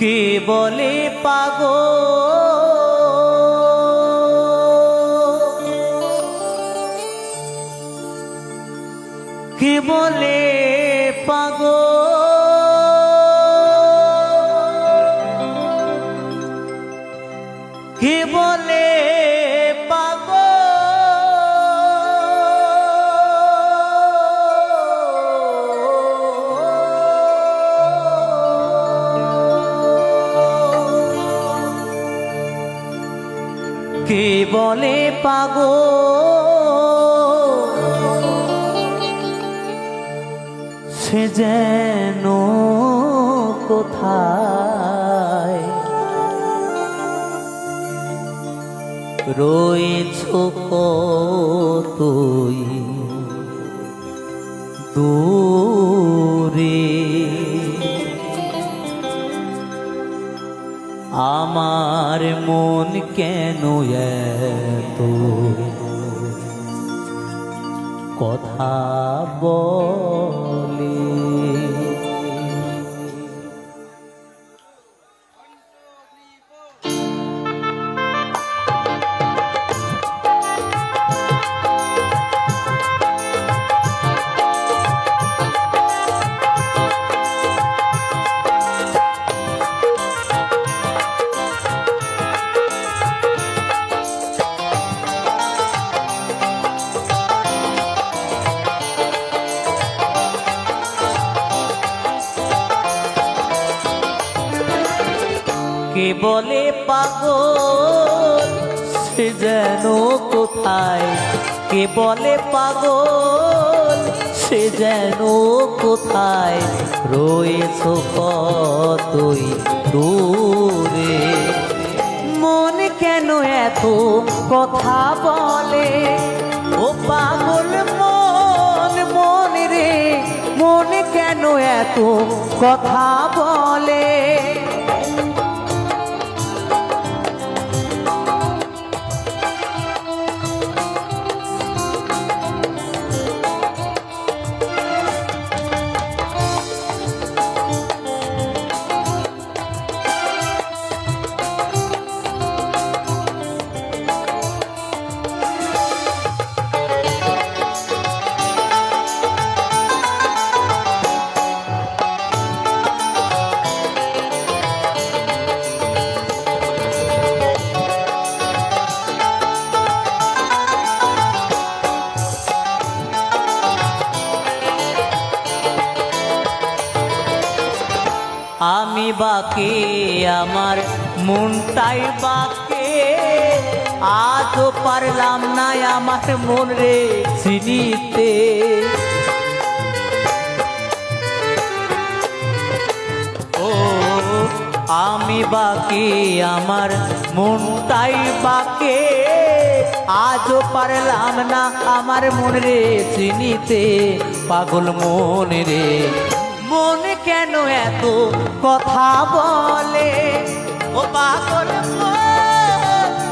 কে বলে পাগল, কে বলে পাগল, কে বলে পাগল, কে বলে পাগল, সে যেন কোথায় রয়েছ কতই দূরে, আমার মন কেন এত কথা বলে। কে বলে পাগল, সে যেন কোথায়, কে বলে পাগল, সে যেন কোথায় রয়েছ কতই দূরে, মন কেন এত কথা বলে, ও পাগল মন, মন রে মন কেন এত কথা বলে। আমি বাকে আমার মনটাই বাকে, আজও পারলাম না আমার মন রে চিনিতে, ও আমি বাকে আমার মনটাই বাকে, আজও পারলাম না আমার মন রে চিনিতে, পাগল মন রে মন কেন এত কথা বলে, ও পাগল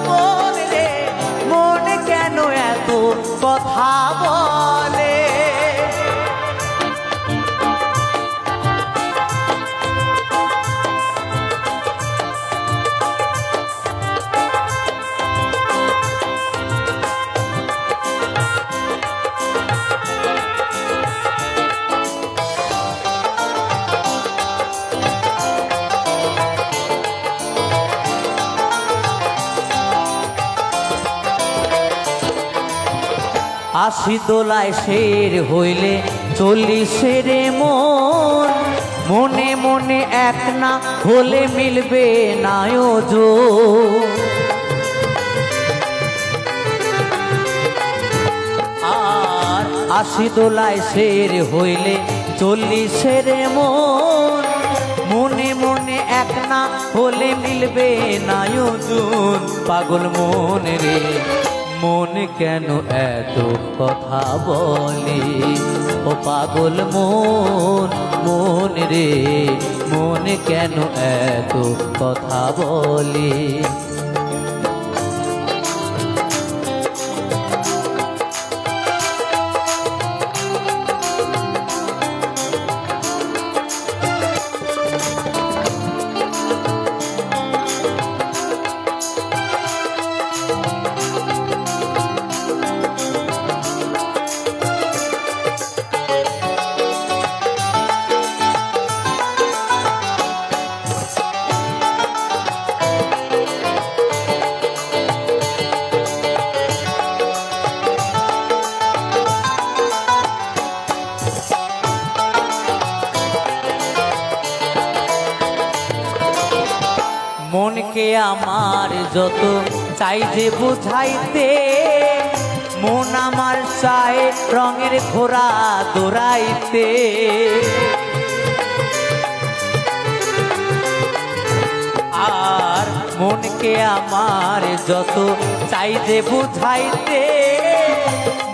মন রে মন কেন এত কথা বলে। আশি দোলায় শের হইলে 40 মন, মনে মনে এক না হলে মিলবে না ওজন, আর 80 দোলায় শের হইলে 40 মন, মনে মনে এক না হলে মিলবে না ওজন, পাগল মন রে মন কেন এত কথা বলে, ও পাগল মন, মন রে মন কেন এত কথা বলে। মনকে আমার যত চাই যে বুঝাইতে, মন আমার চায় রঙের ঘোড়া দৌড়াইতে। আর মনকে আমার যত চাই যে বুঝাইতে,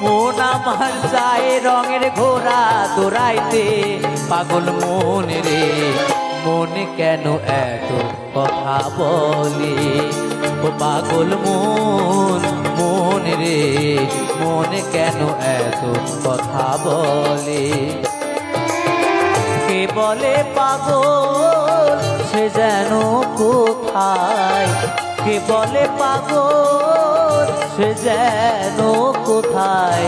মন আমার চায় রঙের ঘোড়া দৌড়াইতে। পাগল মন রে মন কেন এত কথা বলে, ও পাগল মন মন রে মন কেন এত কথা বলে। কে বলে পাগল সে যেন কোথায়, কে বলে পাগল সে যেন কোথায়,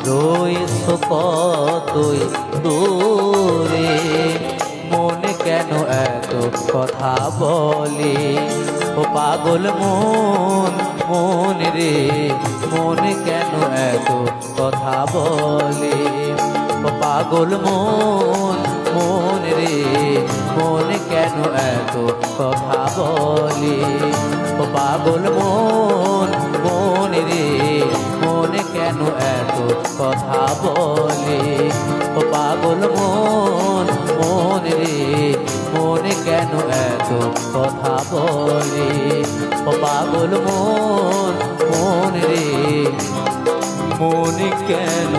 রয়েছ কতই দূরে। মন কেন এত কথা বলে, ও পাগল মন মন রে মন কেন এত কথা বলে। ও পাগল মন মন রে মন কেন এত কথা বলে। ও পাগল মন মন রে মন কেন এত কথা বলে। ও পাগল মন মন রে মন কেন এত কথা বলে। ও পাগল মন মন রে মন কেন